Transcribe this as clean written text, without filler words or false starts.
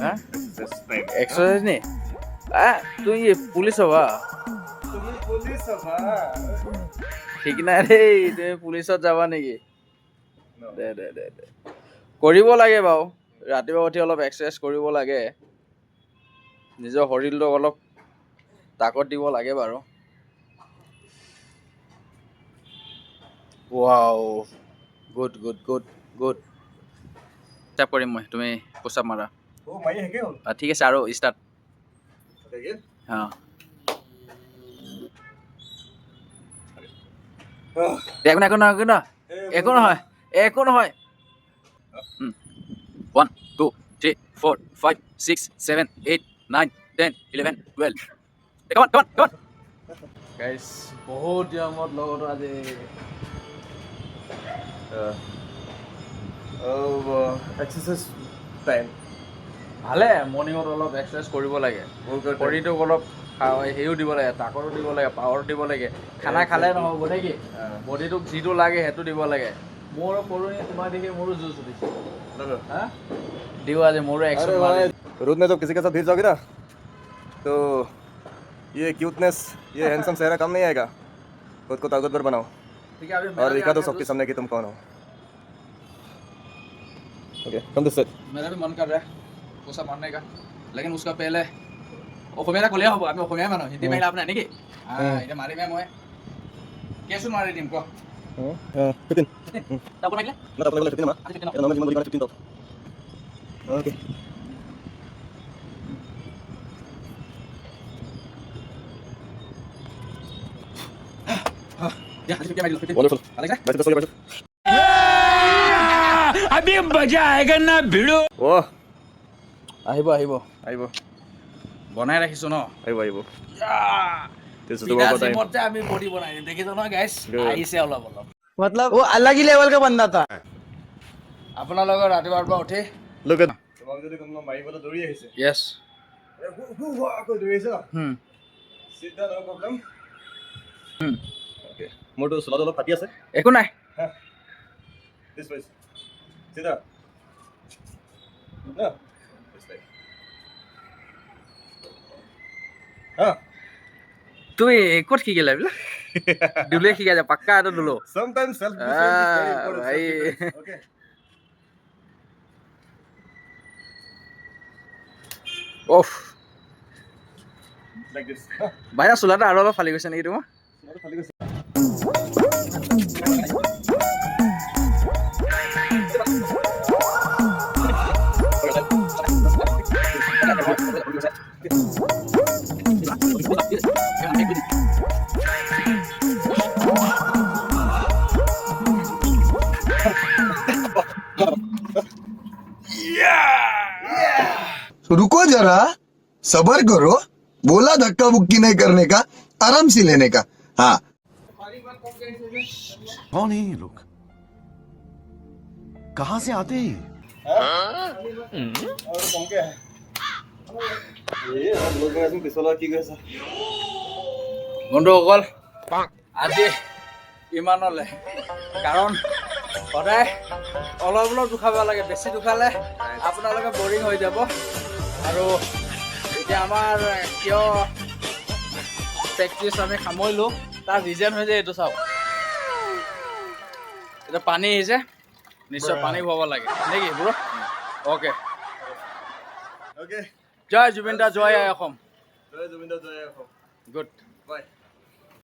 हाँ एक्सरसाइज नहीं तुम ये पुलिस हवा ঠিক নাই দেই তুমি পুলিচত যাবা নেকি দে দে দে দে কৰিব লাগে বাৰু ৰাতিপুৱা উঠি অলপ এক্সাৰচাইজ কৰিব লাগে নিজৰ শৰীৰটোক অলপ তাকত দিব লাগে বাৰু wow good good good good start কৰিম মই তুমি পুশ আপ মাৰা ঠিক আছে আৰু ষ্টাৰ্ট হা একো নহয় 1 2 3 4 5 6 7 8 9 10 11 12 come on guys বহুত দিনৰ লগত আজি এক্সাৰচাইজ টাইম ভালে মৰ্ণিঙত অলপ এক্সাৰচাইজ কৰিব লাগে শৰীৰটোক অলপ হেৰিও দিব লাগে তাকতো দিব লাগে পাৱাৰ দিব লাগে খানা খালে নহ'ব নেকি বডিটোক যিটো লাগে সেইটো দিব লাগে মোৰ সৰুনি তোমাৰ দেখি মোৰো জুচ উঠিছে হা দিও আজি মোৰো একশন মাৰে रोज में जब किसी के साथ भीड़ जाओगे ना तो ये क्यूटनेस ये हैंडसम चेहरा कम नहीं आएगा खुद को ताकतवर बनाओ और दिखा दो सबके सामने कि तुम कौन हो ओके कम दिस मेरा भी मन कर रहा है पुशअप मारने का लेकिन उसका पहले অসমীয়া ক'লে হ'ব আমি অসমীয়া মানুহ হিন্দী মাৰিলে আপোনাৰ নেকি এটা মাৰিমে মই কেছু মাৰি দিম ক 15 তাকো মাৰিলে ना अपने वाला 15 ना ये नॉर्मल जिम दिखाना 15 तो ओके या आज क्या मारिल 15 वंडरफुल आलेगा बैठ बस हो गया अभी मजा आएगा ना भिड़ो ओ আহিব আহিব आइबो বনাই ৰাখিছো ন आइबो दिस इज द বিনা वर्क टाइम জিমতে আমি বডি বনাই দিম দেখিছো ন গাইস আহিছে অলপ অলপ मतलब वो अलग ही लेवल का बंदा था আপোনালোকৰ ৰাতিপুৱাৰ পৰা উঠি लुक एट তোমাক যদি কোনোবা মাৰিবলৈ দৌৰি আহিছে ইয়েস আকৌ দৌৰি আহিছে সিধা নো প্ৰবলেম ओके মোৰটো চলাত অলপ ফাটি আছে একো নাই दिस वाइज सीधा ना दिस वाइज हां তুমি ক'ত শিকিলা এইবিলাক দুলে শিকা যা পাক্কা এটা দুলো sometimes self defense is very important ভাই okay ওফ like this বাইনা চুলাটা আৰু অলপ ফালি গৈছে নেকি তোমাৰ খালি গৈছে रुको जरा सबर करो बोला धक्का बुक्की नहीं करने का आराम से लेने का हाँ कौन है ये लोग कहाँ से आते हैं और कौन क्या है ये हम लोग ऐसे पिछला की गया বন্ধুসকল আজি ইমানলৈ কাৰণ সদায় অলপ অলপ দুখাব লাগে বেছি দুখালে আপোনালোকে বৰিং হৈ যাব আৰু এতিয়া আমাৰ কিয় প্ৰেক্টিছ আমি সামৰিলোঁ তাৰ ৰিজন হৈছে এইটো চাওক এতিয়া পানী আহিছে নিশ্চয় পানী খুৱাব লাগে নেকি ব্ৰ অ'কে ओके জয় জুবিন দা জয় আই অসম जय जुबिंदर जय গুড बाय